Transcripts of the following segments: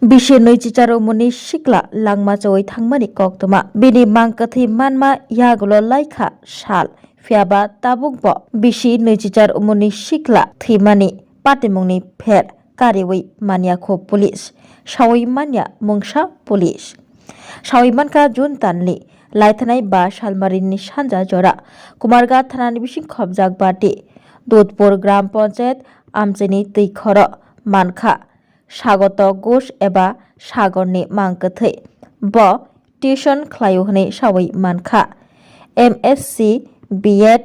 Bisi noichicharo muni sikla langma choi thangmani koktoma bini mangkathi manma yagulo laikha sal fiaba tabukbo bisi noichichar muni sikla thimani patimungni pher kariwi maniakho police sawi manya mungsa police sawi manka jun tanli laithanai ba salmarini sanja jora kumarga thanani bising khobjak bati dudpur gram panchayat amchini teikhoro mankha Sagoto Ghosh eba Sagorni mangkathai bo tuition khlaio hwnai sawi mankha MSc B.Ed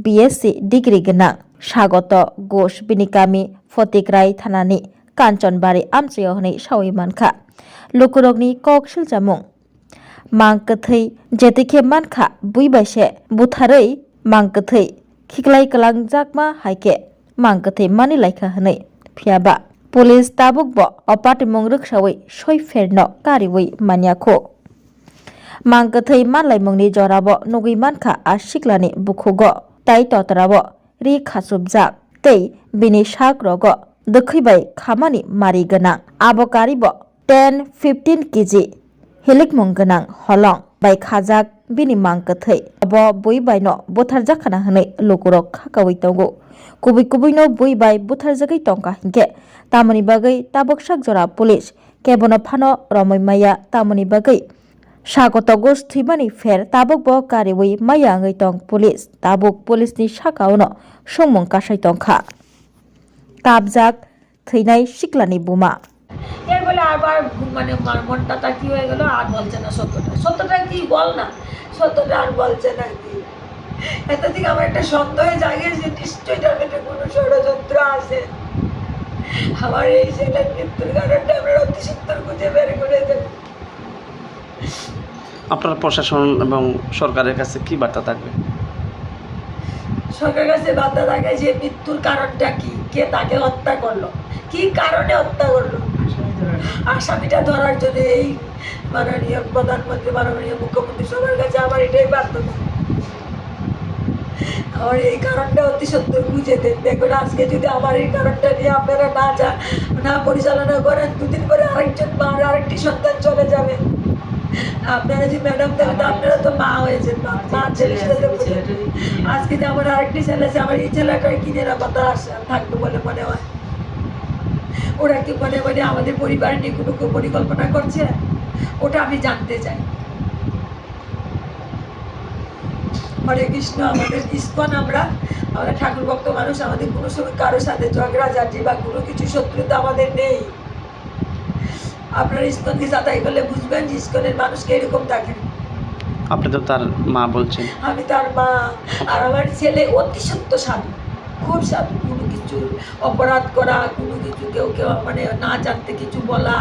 BSc degree gwnang Sagoto Ghosh bini kami Fotikrai thanani Kanchanbari amchaio hwnai sawi mankha lukurokni kok siljamung mangkathai jetikhe mankha buibaise butharei mangkathai khiklai kalangjakma haike mangkathai mani laikha hwnai phiaba Police tabukbo opatimung ruksawi soiferno kariwi maniakho mangkathai manlaimungni jorabo nugui mankha asiklani bukhugo tai totorabo ri khasubjak tei bini sakrogo dwkhaibai khamani mari gwnang abo karibo 10-15 kg hilikmung gwnang holong bai khajak bini mangkathai abo buibaino butharjakhana hwnai lukurok khakawi tongo kubui no buibai butharjagai tongka hingke tamoni bagai tabuk sakjora police kebono phano romoimaya tamoni bagai Sagoto Ghosh thimani pher tabuk bo kariwi maya ngai tong police tabuk police ni sakauno songmung kasai tongkha kabjak theinai siklani buma এর বলে আবার মানে মনটা কি হয়ে গেল আর বলছে না সত্যটা কি বল না সত্যটা আর বলছে না কি এত থেকে আমার একটা সন্দেহ জাগে যে নিশ্চয়ই তার পেটে কোনো ষড়যন্ত্র আছে আমার এই ছেলের মৃত্যুর কারণটা আমরা অতি সত্তর খুঁজে বের করে দেব আপনার প্রশাসন এবং সরকারের কাছে কি বার্তা থাকবে সরকারের কাছে বার্তা থাকে যে মৃত্যুর কারণটা কি কে তাকে হত্যা করলো কি কারণে হত্যা করলো আসামিটা ধরার জন্য এই মাননীয় প্রধানমন্ত্রী মাননীয় মুখ্যমন্ত্রী সবার কাছে আমার এটাই প্রার্থনা আমার এই কারণটা অতি সত্তর খুঁজে দেন দেখুন আজকে যদি আমার এই কারণটা নিয়ে আপনারা না পরিচালনা করেন দুদিন পরে আরেকটি সন্তান চলে যাবে আপনারা যে ম্যাডাম তাহলে আপনারা তো মা হয়েছেন মা ছেলের সাথে আজকে যে আমার আরেকটি ছেলে আছে আমার এই ছেলেটার কি নিরাপত্তা থাকবে বলে মনে হয় ওরা কি মনে মনে আমাদের পরিবার নিয়ে কোনো পরিকল্পনা করছে ওটা আমি জানতে চাই হরে কৃষ্ণ আমাদের ইস্কন আমরা ঠাকুর ভক্ত মানুষ আমাদের কোনো সময় কারোর সাথে ঝগড়াঝাটি বা কোনো কিছু শত্রুতা আমাদের নেই আপনার ইস্কনকে যাতাই করলে বুঝবেন যে ইস্কনের মানুষকে এরকম থাকে আপনি তো তার মা বলছেন আমি তার মা আর আমার ছেলে অতি সত্য সাধু খুব সাধু কোনো কিছু অপরাধ করা কোনো কিছু কেউ মানে না জানতে কিছু বলা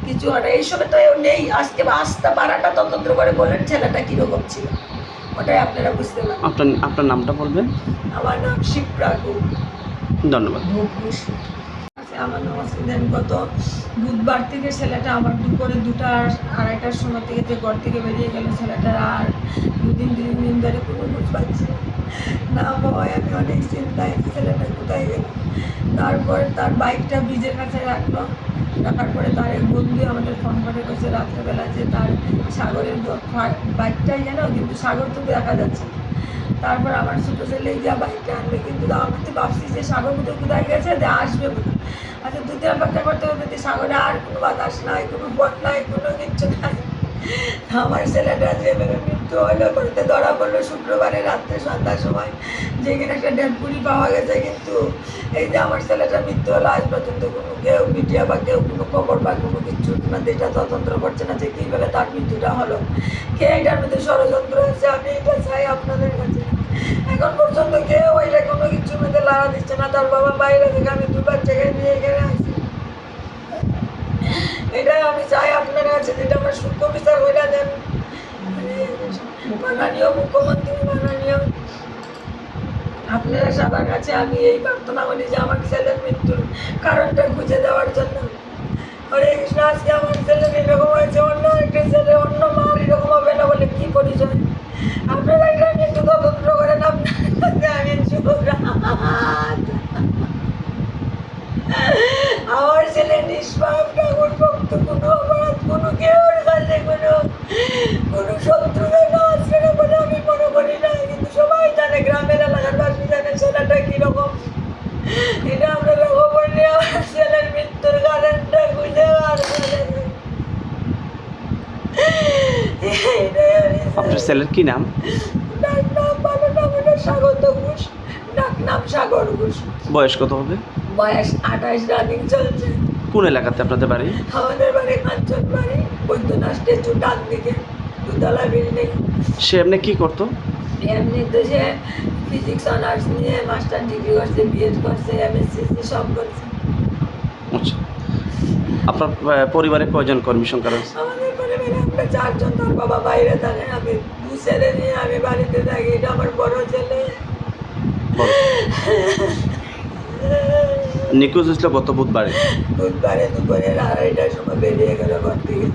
কিছু আর এইসবে তো নেই আজকে আস্থা বাড়াটা তদন্ত করে বলেন ছেলেটা কীরকম ছিল ওটাই আপনারা বুঝতে পারবেন আপনার নামটা বলবেন আমার নাম শিবপ্রাগু ধন্যবাদ আমার নাম দেন গত বুধবার থেকে ছেলেটা আমার দুপুরে 2:30টার সময় থেকে যে ঘর থেকে বেরিয়ে গেল ছেলেটার আর দুদিন ধরে কোনো বুঝ পাচ্ছি না ভয় আমি অনেক চিন্তায় ছেলেটা কোথায় গেল তারপর তার বাইকটা ব্রিজের কাছে রাখার পরে তার এক বন্ধু আমাদের ফোন করে গেছে রাত্রেবেলা যে তার সাগরের বাইকটাই যেন কিন্তু সাগর তো দেখা যাচ্ছে না তারপর আমার ছোটো ছেলে গিয়া বাইকটা আনবে কিন্তু আমি তো ভাবছি যে সাগর কোথায় গেছে আসবে বলে আচ্ছা দুদিন অপেক্ষা করতে করতে সাগরে আর কোনো বাতাস নাই কোনো বন নাই কোনো কিচ্ছু নাই আমার ছেলেটা যেভাবে মৃত্যু হলো করতে ধরা পড়লো শুক্রবারে রাত্রে সন্ধ্যার সময় যেখানে একটা ডেড বডি পাওয়া গেছে কিন্তু এই যে আমার ছেলেটা মৃত্যু হলো আজ পর্যন্ত কোনো কেউ মিডিয়া বা কেউ কোনো খবর বা কোনো কিছু এটা তদন্ত করছে না যে কীভাবে তার মৃত্যুটা হলো কে এটার মধ্যে ষড়যন্ত্র হচ্ছে আমি এটা চাই আপনাদের কাছে এখন পর্যন্ত কেউ এটা কোনো কিছুর মধ্যে লাগা দিচ্ছে না তার বাবা বাইরে থেকে আমি 2 বাচ্চাকে নিয়ে এখানে আসি এটাই আমি চাই আপনার কাছে যেটা আমার সূক্ষ্ম বিচার হইলা দেন মাননীয় মুখ্যমন্ত্রী মাননীয় আপনারা সবার কাছে আমি এই প্রার্থনা করি যে আমার ছেলের মৃত্যুর কারণটা খুঁজে দেওয়ার জন্য হরে কৃষ্ণ আজকে আমার ছেলের এরকম হয়েছে অন্য একটা ছেলে অন্য মার এরকম হবে না বলে কি পরিচয় আপনারা এটা একটু তদন্ত করেন আপনার আমি আমার ছেলে নিষ্পাপ ঠাকুর ভক্ত কোনো অপরাধ কোনো কেউর কাছে কোনো শত্রুতা আছে না বলে আমি মনে করি না, কিন্তু সবাই জানে, গ্রামের এলাকার বাসী জানে ছেলেটা কিরকম। এটা আপনারা খবর নিয়ে আমার ছেলের মৃত্যুর কারণটা খুঁজে বার করে। আপনার ছেলের কি নাম? ডাক নাম ভালো নাম হলো স্বাগত ঘোষ, ডাক নাম সাগর ঘোষ। বয়স কত হবে? বয়স 28 রানিং চলছে। কোন এলাকাতে আপনাদের বাড়ি? আমাদের বাড়ি কাঞ্চন বাড়ি, বৈদ্যনাথ স্ট্যাচু ডান দিকে, দুতলা বিল্ডিং। সে এমনি কি করতো? এমনি তো সে ফিজিক্স অনার্স নিয়ে মাস্টার ডিগ্রি করছে, বিএড করছে, এমএসসি সব করছে। আচ্ছা, আপনার পরিবারে কয়জন কর্মী সংখ্যা রয়েছে? আমাদের পরিবারে আমরা 4 জন, তার বাবা বাইরে থাকে, আমি 2 ছেলে নিয়ে আমি বাড়িতে থাকি। এটা আমার বড় ছেলে। বলো। নিখোঁজ হয়েছিল গত বুধবারে। বুধবারে দুপুরে 2:30টার সময় বেরিয়ে গেল ঘর থেকে।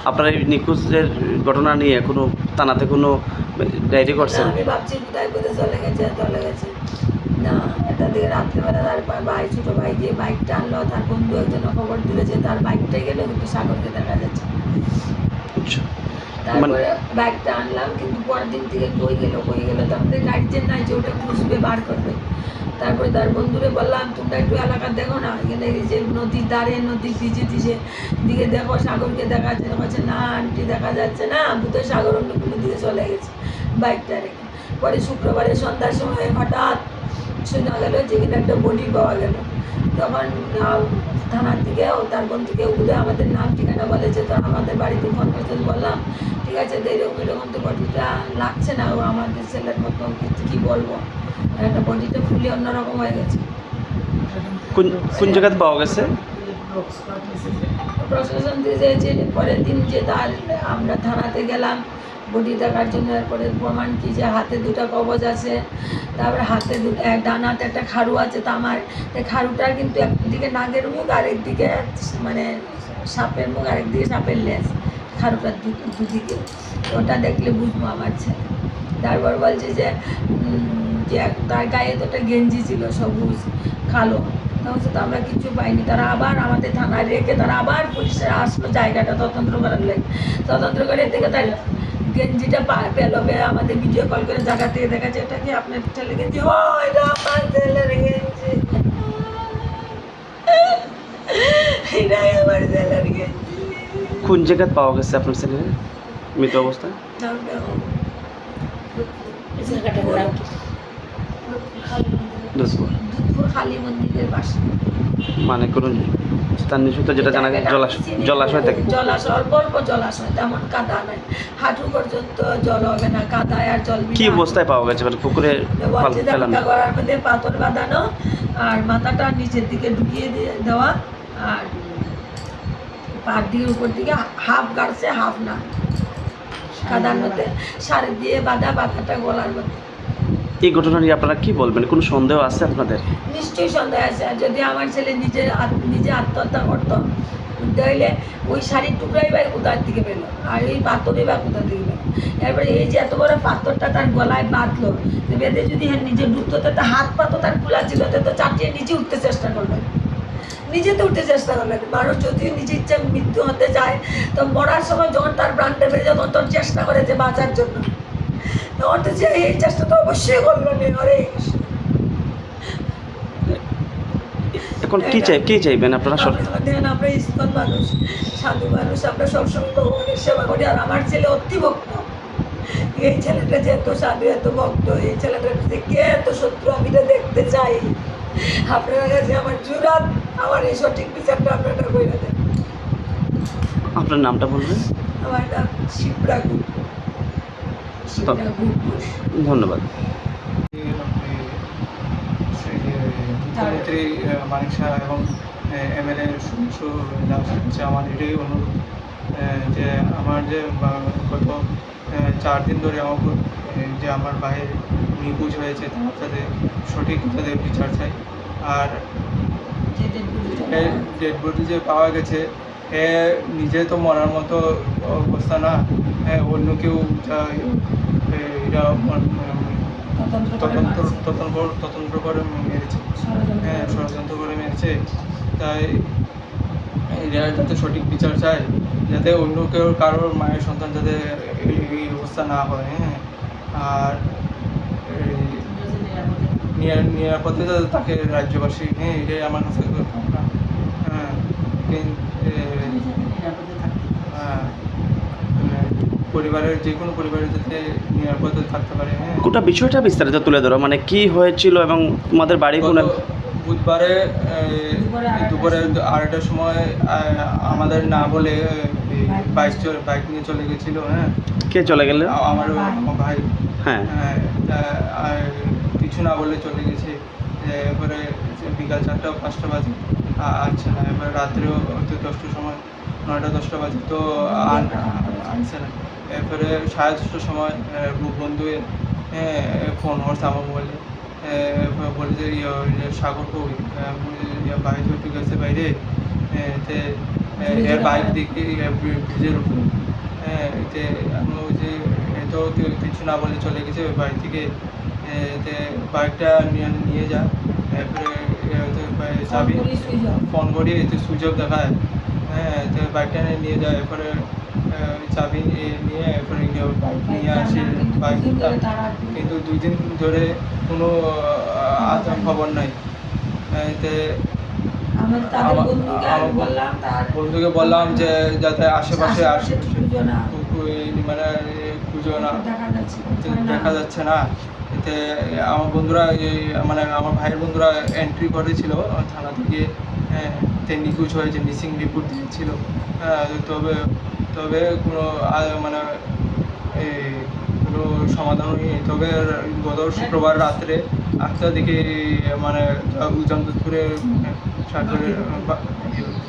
আপনার এই নিখোঁজের ঘটনা নিয়ে কোনো থানাতে কোনো ডায়েরি করছেন? আমি ভাবছি কোথায় কোথায় চলে গেছে না। এটা দিকে রাত্রিবেলা তার ভাই, ছোটো ভাই গিয়ে বাইকটা আনলো, তার বন্ধু একজনের খবর দিল যে তার বাইকটাই গেলো, কিন্তু সাগরকে দেখা যাচ্ছে। আচ্ছা, তারপরে বাইকটা আনলাম, কিন্তু পরের দিন থেকে কই গেল তো আমাদের গার্জেন নাই যে ওটা খুঁজবে বার করবে। তারপরে তার বন্ধুরে বললাম তোমরা একটু এলাকা দেখো না, এখানে যে নদীর ধারে, নদীর ভিজে দিকে দেখো, সাগরকে দেখা যাচ্ছে না। বলছে না আন্টি দেখা যাচ্ছে না, বুধ সাগর অন্য কোনো দিকে চলে গেছে বাইকটা রেখে। পরে শুক্রবারে সন্ধ্যার সময় হঠাৎ শোনা গেল যে এখানে একটা বডি পাওয়া গেল। তখন থানার দিকেও তার বন্ধুকে উঠে আমাদের নাম ঠিকানা বলেছে, তো আমাদের বাড়িতে ফোন করতে বললাম ঠিক আছে এরকম তো বডিটা লাগছে না, ও আমাদের ছেলের মতো, কী বলবো, একটা বডিটা ফুলে অন্যরকম হয়ে গেছে। কোন জায়গাতে পাওয়া গেছে? প্রশাসন দিয়ে চেয়েছে। পরের দিন যে তার আমরা থানাতে গেলাম বডি দেখার জন্য। এরপরে প্রমাণ কি যে হাতে 2টা কবজ আছে, তারপরে হাতে ডানাতে একটা খাড়ু আছে তামার। এই খাড়ুটার কিন্তু একদিকে নাগের মুখ, আরেকদিকে মানে সাপের মুখ, আরেকদিকে সাপের লেজ, খাড়ুটার দুদিকে। ওটা দেখলে বুঝবো আমার ছেলে। তারপর বলছে যে তার গায়ে তো একটা গেঞ্জি ছিল সবুজ কালো। তখন তো আমরা কিছু পাইনি। তারা আবার আমাদের থানায় রেখে তারা আবার পুলিশের আসলো জায়গাটা তদন্ত করার লাগে। তদন্ত করে থেকে তার গেঞ্জিটা পেলো, আমাদের ভিডিও কল করে জায়গা থেকে দেখাচ্ছে এটা কি আপনার ছেলে গেঞ্জি? ও এটা আমার ছেলের গেঞ্জি, এটাই আমার ছেলের গেঞ্জি। কোন জায়গায় পাওয়া গেছে আপনার ছেলের মৃত অবস্থায়? দুধপুর কালী মন্দিরের পাশে। মানে কোনো স্থানীয় সূত্রে যেটা জানা যায় জলাশয় থেকে? জলাশয়, অল্প অল্প জলাশয়, তেমন কাদা নাই, হাঁটু পর্যন্ত জল হবে না, কাদায় আর জল। কি অবস্থায় পাওয়া গেছে? মানে পুকুরে ফেলানো? করার মধ্যে পাথর বাঁধানো, আর মাথাটা নিচের দিকে ঢুকিয়ে দেওয়া, আর পার দিকে উপর দিকে হাফ গাড়ছে হাফ না, কাদার মধ্যে শাড়ি দিয়ে বাঁধাটা গলার মধ্যে। এই ঘটনা নিয়ে আপনারা কি বলবেন? কোনো সন্দেহ আছে আপনাদের? নিশ্চয়ই সন্দেহ আছে। আর যদি আমার ছেলে নিজে আত্মহত্যা করতো তাহলে ওই শাড়ির টুকরাই বা কোথার থেকে পেলো, আর এই পাথরই বা কোথা থেকে পেলো। এরপরে এই যে এত বড় পাথরটা তার গলায় বাঁধলো, বেঁধে যদি নিজে ঢুকতো, তো হাত পা তো তার খোলা ছিল, তো চাটিয়ে নিচে উঠতে চেষ্টা করলো, নিজে তো উঠতে চেষ্টা করলেন। মানুষ যদি নিজে ইচ্ছা মৃত্যু হতে চায়, তো মরার সময় যখন তার প্রাণটা বেড়ে যায় তখন তোর চেষ্টা করে যে বাঁচার জন্য, অথচ এই চেষ্টা তো অবশ্যই করলো না। আরে এখন কি চাইবেন আপনারা? আমরা ইস্কন মানুষ, সাধু মানুষ, আমরা সবসময় ভগবানের সেবা করি। আর আমার ছেলে অতি ভক্ত। এই ছেলেটা যে এত সাধু, এত ভক্ত, এই ছেলেটার কাছে কে এত শত্রু, আমি এটা দেখতে চাই। আপনার কাছে আমার জুরাত, আমার এই সঠিক বিচারটা আপনারা করে দেন। আপনার নামটা বলবেন? আমার নাম শিবরা গুপ। ধন্যবাদ। মুখ্যমন্ত্রী মানিক শাহ এবং MLA শুভেচ্ছু দাস হচ্ছে আমার এটাই অনুরোধ যে আমার যে গত 4 দিন ধরে যে আমার ভাইয়ের নিখোঁজ হয়েছে তার সাথে সঠিক তাদের বিচার চাই। আর ডেড বডি যে পাওয়া গেছে নিজে তো মরার মতো অবস্থা না, অন্য কেউ এটা তদন্ত করে মেরেছে, ষড়যন্ত্র করে মেরেছে। তাই এরা যাতে সঠিক বিচার চায়, যাতে অন্য কেউ কারোর মায়ের সন্তান যাতে এই অবস্থা না হয়। হ্যাঁ, আর নিরাপদে যাতে তাকে রাজ্যবাসী, হ্যাঁ এটাই আমার কাছে কামনা। হ্যাঁ, পরিবারের যে কোনো পরিবারে যাতে নিরাপদে থাকতে পারে। হ্যাঁ, গোটা বিষয়টা বিস্তারিত তুলে ধরো, মানে কি হয়েছিল এবং তোমাদের বাড়ি কোন বুধবারে দুপুরে 2:30টার সময় আমাদের না বলে বাইক নিয়ে চলে গেছিলো। হ্যাঁ, কে চলে গেলে? আমার ভাই। হ্যাঁ, আর কিছু না বলে চলে গেছে। এরপরে বিকাল 4টা-5টা বাজে আসছে না। এবার রাত্রেও হয়তো 10টার সময়, 9টা-10টা বাজে তো আসছে না। এরপরে 10:30টার সময় বন্ধু ফোন করছে আমার মোবাইলে, বলে যে সাগর কই, বাইরে একটু গেছে বাইরে, এর বাইক দিকে ব্রিজের উপর। এতে আমি ওই যে তো কিছু না বলে চলে গেছে ওই বাড়ি থেকে। এতে বাইকটা নিয়ে যায়। এরপরে চাবি ফোন করি, এতে সুইচ অফ দেখায়। হ্যাঁ, তো বাইকটা নিয়ে যায়। এরপরে চাবি নিয়ে এরপরে বাইক নিয়ে আসি। বাইক কিন্তু 2 দিন ধরে কোনো খবর নাই। এতে বন্ধুকে বললাম যে যাতে আশেপাশে মানে খুঁজো না, দেখা যাচ্ছে না। এতে আমার বন্ধুরা মানে আমার ভাইয়ের বন্ধুরা এন্ট্রি করেছিল থানা থেকে, নিখোঁজ হয়েছে, মিসিং রিপোর্ট দিয়েছিল। তবে কোনো মানে কোনো সমাধান হয়নি। তবে গত শুক্রবার রাত্রে 8টার দিকে মানে উজামদুধপুরে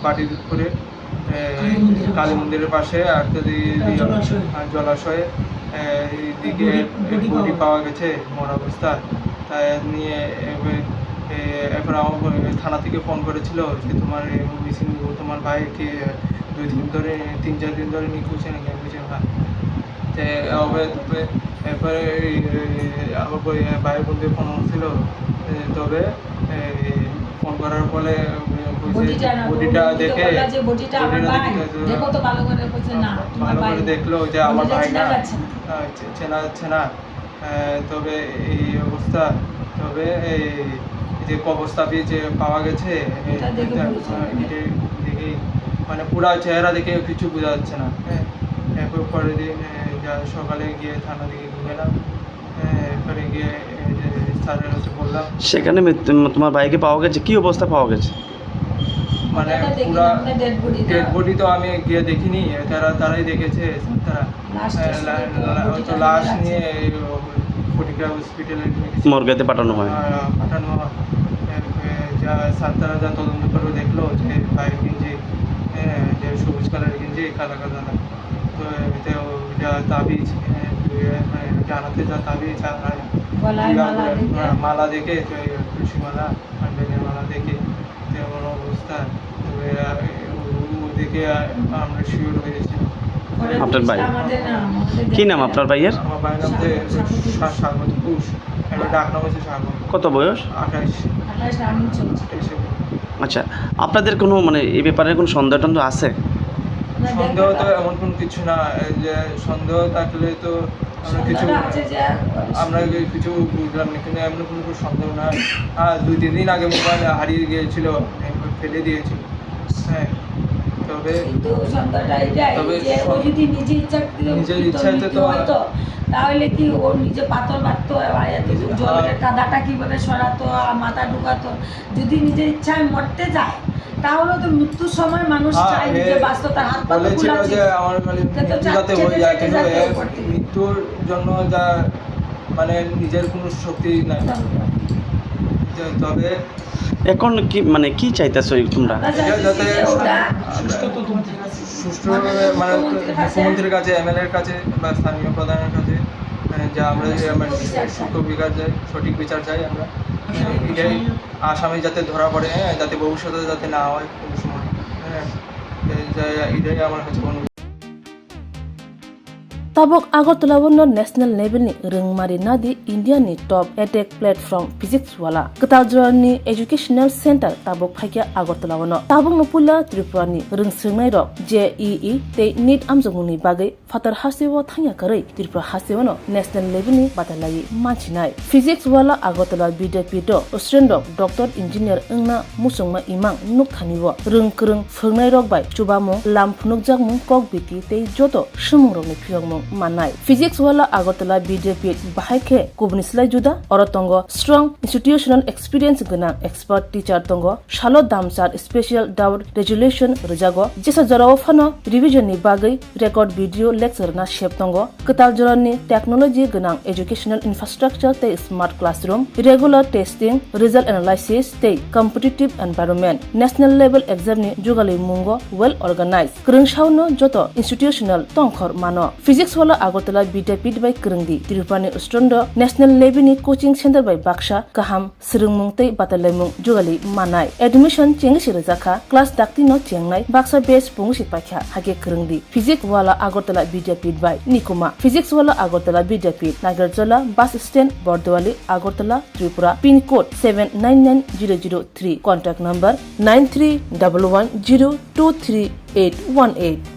বাটিদুধপুরে কালী মন্দিরের পাশে 8টার দিকে জলাশয়ে দিকে বডি পাওয়া গেছে মরা অবস্থা। তাই নিয়ে এরপর আমার থানা থেকে ফোন করেছিল যে তোমার মিসিং, তোমার ভাই কি 3-4 দিন ধরে নিখোঁজ নাকি? আমি বলছি হ্যাঁ। তবে এরপরে আমার ভাইয়ের বন্ধু ফোন ছিল। তবে ফোন করার ফলে বডিটা দেখে ভালো করে দেখলো যে আমার ভাই না, চেনা যাচ্ছে না। তবে এই অবস্থা, তবে এই যে কবরস্থাপি যে পাওয়া গেছে দেখেই মানে পুরা চেহারা দেখে কিছু বোঝা যাচ্ছে না। হ্যাঁ, এরপর পরের দিন সকালে গিয়ে থানা দিকে গেলাম। এরপরে গিয়ে স্যারের কাছে বললাম। সেখানে তোমার বাইকে পাওয়া গেছে, কি অবস্থা পাওয়া গেছে? মানে পুরা ডেড বডি তো আমি গিয়ে দেখিনি, তারাই দেখেছে। তারা লাশ নিয়ে ফটিকরা হসপিটালে মর্গেতে পাঠানো হয়। তারা যা তদন্ত করে দেখলো যে বাইক গেঞ্জি, যে সবুজ কালারের গেঞ্জি, কালা কালা। তো এতে যা তাবিজ, জানাতে যা তাবিজ মালা দেখে, তুলসী মালা, পান্ডেনের মালা দেখে তেমন অবস্থা। তবে দেখে আমরা শিওর হয়ে গেছি। আপনার ভাই কি নাম? আপনার ভাইয়ের? আমার ভাইয়ের নাম যে স্বাগত ঘোষ, একটা ডাক নাম হচ্ছে স্বাগত। কত বয়স? 28। আচ্ছা, আপনাদের কোনো মানে এই ব্যাপারে কোনো সন্দেহ টন্দেহ আছে? সন্দেহ তো এমন কোনো কিছু না, যে সন্দেহ থাকলে তো আমরা কিছু বুঝলাম না, কিন্তু এমন কোনো সন্দেহ না। 2-3 দিন আগে মোবাইল হারিয়ে গিয়েছিল, ফেলে দিয়েছিল। হ্যাঁ, তবে নিজের ইচ্ছাতে তো তাহলে কি ওর নিজে পাথর বাঁধতো, জলের কাদাটা কিভাবে সরাতো, মাথা ঢুকাতো। যদি নিজের ইচ্ছায় মরতে যায় তাহলে তো মৃত্যুর সময় মানুষ চায় নিজে বাঁচতো, তার হাত পা বলেছিল যে আমার যাতে হয়ে যায়, কিন্তু মৃত্যুর জন্য যা মানে নিজের কোনো শক্তি নাই। তবে এখন কি মানে কি চাইতেছো তোমরা? যাতে সুষ্ঠুভাবে মানে মুখ্যমন্ত্রীর কাছে, এমএলএর কাছে বা স্থানীয় প্রধানের কাছে যা আমরা সঠিক বিচার চাই আমরা। এটাই আসামি যাতে ধরা পড়ে, যাতে ভবিষ্যতে যাতে না হয় কোনো সময়। হ্যাঁ, এটাই আমার কাছে অনুরোধ। tabok Agartala wono national level ni rungmari nadi India ni top edtech platform physics wala Katal ni educational center tabok phaikia Agartala wono tabok no pula Tripura ni rungsngai rok JEE te NEET amjongni bagai fatar hasewo thangya karai Tripura hasewo no national level ni batalagi manchinai physics wala Agartala BJP do Australian doctor engineer engna musungma imang nuk thaniwo rungkrung phungnai rok bai chubamo lam phunukjak mung kok biti te joto shumung ni phiyongmung manai physics wala Agartala BJP bahaike kubnislai juda orotongo strong institutional experience gana expert teacher tongo shalo damsar special doubt resolution rejago jesa jarawo phano revision ni bagai record video lecture na shep tongo katal jorani technology gana educational infrastructure te smart classroom regular testing result analysis te competitive environment national level exam ni jugali mungo well organized krungshauno joto institutional tongkhor mano physics wala Agartala BJP by krungdi Tirupani Ustrondo national level ni coaching center by Baksha kaham srungmung te batalemung jugali manai admission chengi rajaka class dakti no chengnai Baksa base pungsi pakha hage krungdi physics wala Agartala BJP by Nikuma physics wala Agartala BJP Nagarjala bus stand Bordwali Agartala Tripura pin code 799003 contact number 9311023818